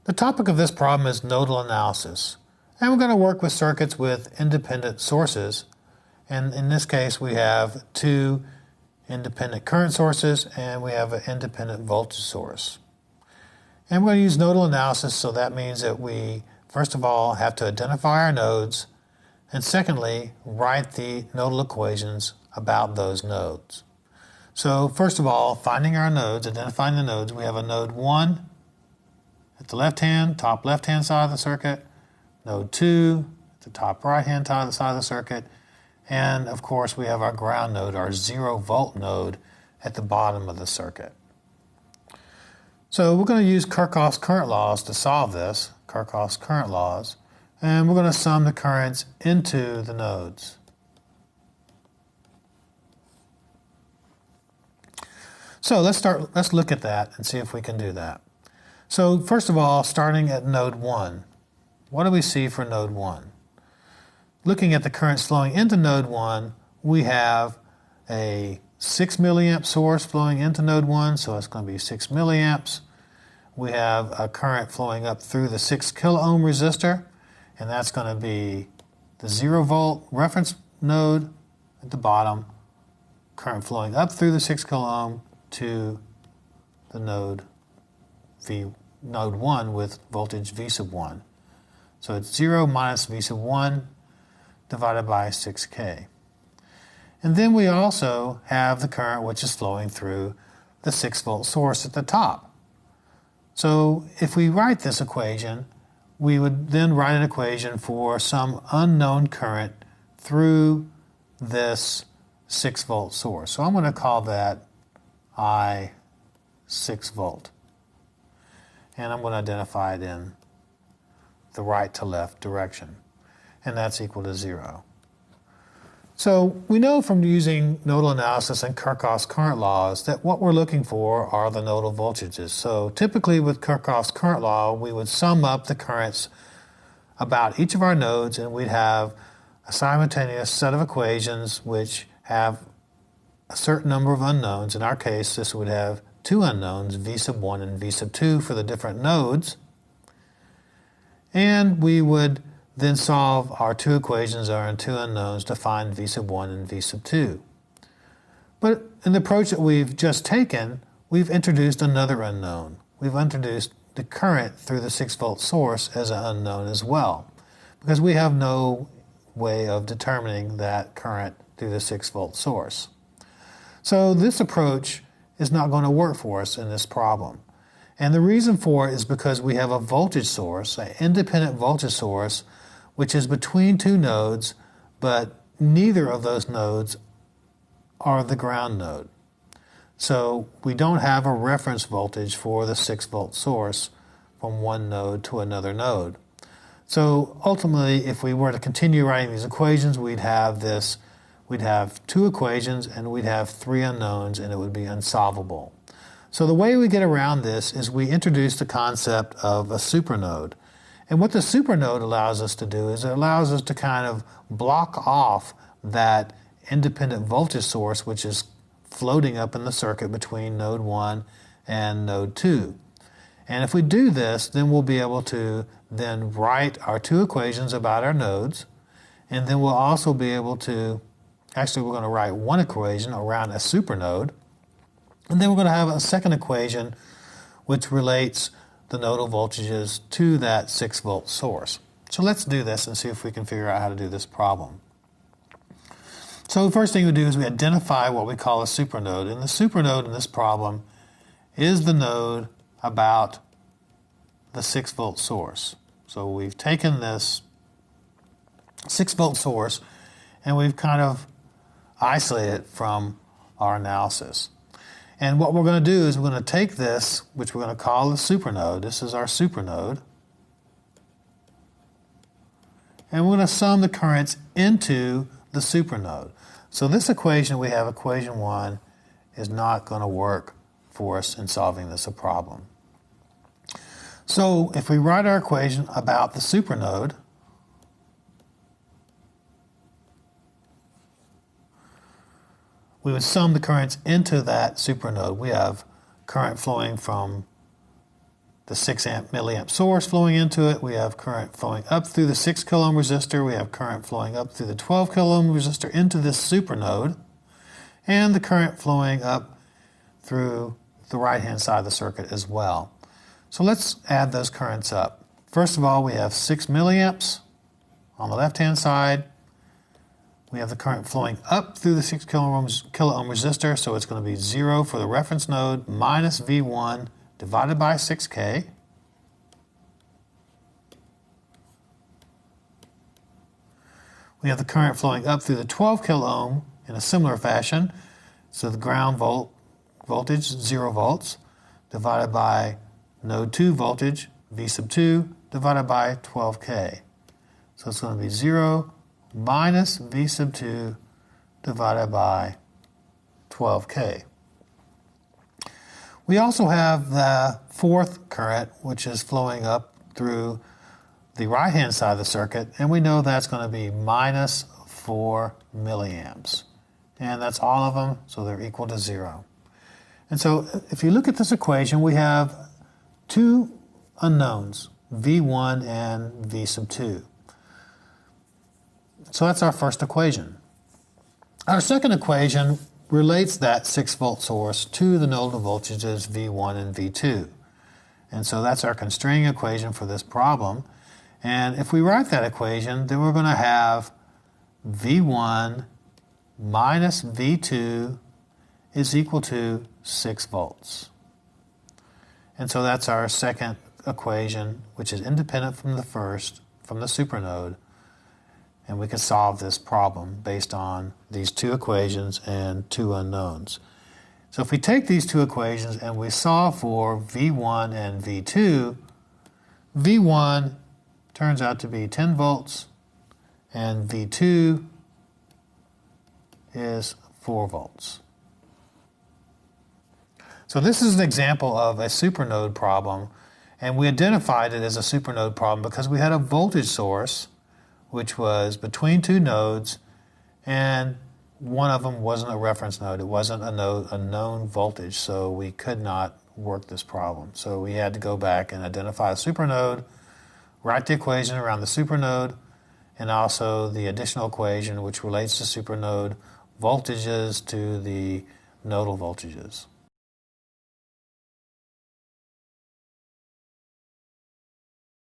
The topic of this problem is nodal analysis, and we're going to work with circuits with independent sources, and in this case we have two independent current sources and we have an independent voltage source. And we're going to use nodal analysis, so that means that we first of all have to identify our nodes, and secondly write the nodal equations about those nodes. So first of all, finding our nodes, identifying the nodes, we have a node 1 at the top left-hand side of the circuit, node 2 at the top right-hand side of the circuit, and of course we have our ground node, our 0-volt node at the bottom of the circuit. So we're going to use Kirchhoff's current laws to solve this, Kirchhoff's current laws, and we're going to sum the currents into the nodes. So let's look at that and see if we can do that. So first of all, starting at node 1, what do we see for node 1? Looking at the currents flowing into node 1, we have a 6 milliamp source flowing into node 1, so it's going to be 6 milliamps. We have a current flowing up through the 6 kilo ohm resistor, and that's going to be the 0-volt reference node at the bottom, current flowing up through the 6 kilo ohm to the node 1 with voltage V sub 1. So it's 0 minus V sub 1 divided by 6K. And then we also have the current which is flowing through the 6-volt source at the top. So if we write this equation, we would then write an equation for some unknown current through this 6-volt source. So I'm going to call that I 6-volt. And I'm going to identify it in the right to left direction. And that's equal to 0. So we know from using nodal analysis and Kirchhoff's current laws that what we're looking for are the nodal voltages. So typically with Kirchhoff's current law, we would sum up the currents about each of our nodes, and we'd have a simultaneous set of equations which have a certain number of unknowns. In our case, this would have two unknowns, V sub 1 and V sub 2 for the different nodes. And we would then solve our two equations, our two unknowns, to find V sub 1 and V sub 2. But in the approach that we've just taken, we've introduced another unknown. We've introduced the current through the 6-volt source as an unknown as well, because we have no way of determining that current through the 6-volt source. So this approach is not going to work for us in this problem. And the reason for it is because we have a voltage source, an independent voltage source, which is between two nodes, but neither of those nodes are the ground node. So we don't have a reference voltage for the 6-volt source from one node to another node. So ultimately, if we were to continue writing these equations, we'd have two equations and we'd have three unknowns, and it would be unsolvable. So the way we get around this is we introduce the concept of a supernode. And what the supernode allows us to do is it allows us to kind of block off that independent voltage source which is floating up in the circuit between node 1 and node 2. And if we do this, then we'll be able to then write our two equations about our nodes, and then we'll also be able to, actually we're going to write one equation around a supernode, and then we're going to have a second equation which relates the nodal voltages to that 6-volt source. So let's do this and see if we can figure out how to do this problem. So the first thing we do is we identify what we call a supernode. And the supernode in this problem is the node about the 6-volt source. So we've taken this 6-volt source and we've kind of isolated it from our analysis. And what we're going to do is we're going to take this, which we're going to call the supernode. This is our supernode. And we're going to sum the currents into the supernode. So this equation we have, equation 1, is not going to work for us in solving this problem. So if we write our equation about the supernode, we would sum the currents into that supernode. We have current flowing from the 6 milliamp source flowing into it. We have current flowing up through the 6 kilo ohm resistor. We have current flowing up through the 12 kilo ohm resistor into this supernode. And the current flowing up through the right-hand side of the circuit as well. So let's add those currents up. First of all, we have 6 milliamps on the left-hand side. We have the current flowing up through the 6 kilo ohm resistor, so it's going to be 0 for the reference node minus V1 divided by 6K. We have the current flowing up through the 12 kilo ohm in a similar fashion. So the ground voltage, 0 volts, divided by node 2 voltage, V sub 2, divided by 12K. So it's going to be 0 minus V sub 2 divided by 12K. We also have the fourth current, which is flowing up through the right-hand side of the circuit, and we know that's going to be minus 4 milliamps. And that's all of them, so they're equal to 0. And so if you look at this equation, we have two unknowns, V1 and V sub 2. So that's our first equation. Our second equation relates that 6 volt source to the nodal voltages V1 and V2. And so that's our constraining equation for this problem. And if we write that equation, then we're going to have V1 minus V2 is equal to 6 volts. And so that's our second equation, which is independent from the first, from the supernode. And we can solve this problem based on these two equations and two unknowns. So if we take these two equations and we solve for V1 and V2, V1 turns out to be 10 volts and V2 is 4 volts. So this is an example of a supernode problem, and we identified it as a supernode problem because we had a voltage source which was between two nodes, and one of them wasn't a reference node. It wasn't a known voltage, so we could not work this problem. So we had to go back and identify a supernode, write the equation around the supernode, and also the additional equation which relates to supernode voltages to the nodal voltages.